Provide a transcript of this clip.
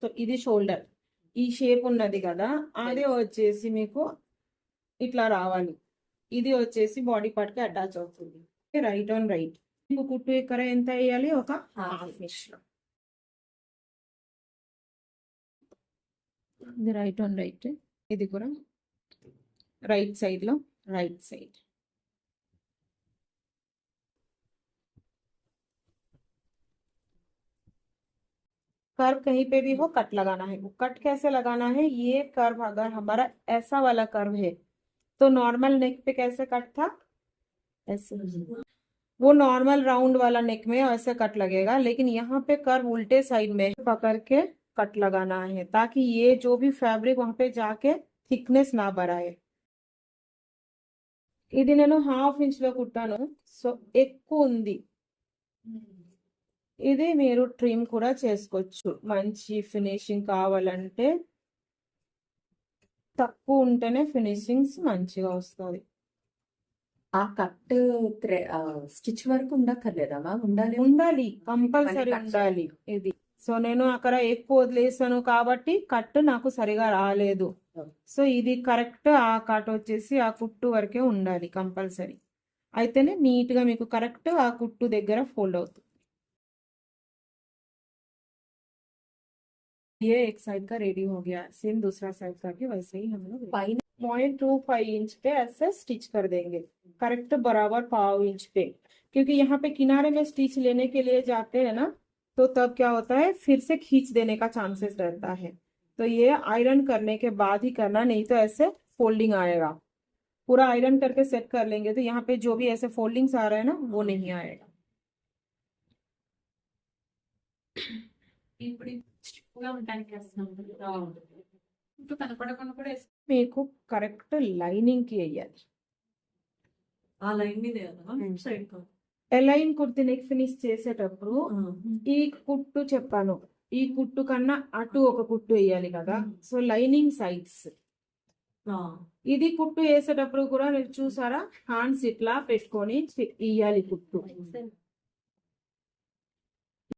So ఇది shoulder, ఈ shape ఉన్నది కదా, అదే వచ్చేసి మీకు ఇట్లా రావాలి. ఇది వచ్చేసి బాడీ పార్ట్ కి అటాచ్ అవుతుంది. Right on right. మీకు కుట్టు ఎక్కర ఎంత వేయాలి? ఒక హాఫ్ ఇంచ్ లో. ఇది రైట్ ఆన్ రైట్, ఇది కూడా రైట్ సైడ్ లో రైట్ సైడ్. कर्व कहीं पे भी हो कट लगाना है. वो कट कैसे लगाना है? ये कर्व अगर हमारा ऐसा वाला कर्व है तो नॉर्मल नेक पे कैसे कट था? ऐसे. वो नॉर्मल राउंड वाला नेक में ऐसे कट लगेगा, लेकिन यहाँ पे कर्व उल्टे साइड में पकड़ के कट लगाना है ताकि ये जो भी फैब्रिक वहां पे जाके थिकनेस ना बढ़ाए. ఇది నేను హాఫ్ ఇంచ్ లో కుట్టాను, సో ఎక్కువ ఉంది. ఇది మీరు ట్రిమ్ కూడా చేసుకోవచ్చు. మంచి ఫినిషింగ్ కావాలంటే తక్కువ ఉంటేనే ఫినిషింగ్స్ మంచిగా వస్తుంది. ఆ కట్ స్టిచ్ వరకు ఉండక్కర్లేదమ్మా? ఉండాలి ఉండాలి, కంపల్సరీ ఉండాలి ఇది. సో నేను అక్కడ ఎక్కువ వదిలేసాను కాబట్టి కట్ నాకు సరిగా రాలేదు. సో ఇది కరెక్ట్, ఆ కట్ వచ్చేసి ఆ కుట్టు వరకే ఉండాలి కంపల్సరీ. అయితేనే నీట్ గా మీకు కరెక్ట్ ఆ కుట్టు దగ్గర ఫోల్డ్ అవుతుంది. ये एक साइड का रेडी हो गया, सेम दूसरा साइड का भी वैसे ही हम लोग 0.25 इंच पे ऐसे स्टिच कर देंगे, करेक्ट बराबर पाव इंच पे. क्योंकि यहाँ पे किनारे में स्टिच लेने के लिए जाते हैं ना, तो तब क्या होता है फिर से खींच देने का चांसेस रहता है. तो ये आयरन करने के बाद ही करना, नहीं तो ऐसे फोल्डिंग आएगा. पूरा आयरन करके सेट कर लेंगे तो यहाँ पे जो भी ऐसे फोल्डिंग्स आ रहे हैं ना वो नहीं आएगा. మీకు కరెక్ట్ లైనింగ్ కి వేయాలి. ఆ లైన్ మీద side align kurti neck finish చేసేటప్పుడు ఈ కుట్టు చెప్పాను, ఈ కుట్టు కన్నా అటు ఒక కుట్టు వేయాలి కదా. సో లైనింగ్ సైడ్స్ ఇది కుట్టు వేసేటప్పుడు కూడా మీరు చూసారా, హ్యాండ్స్ ఇట్లా పెట్టుకొని ఇయ్యాలి కుట్టు.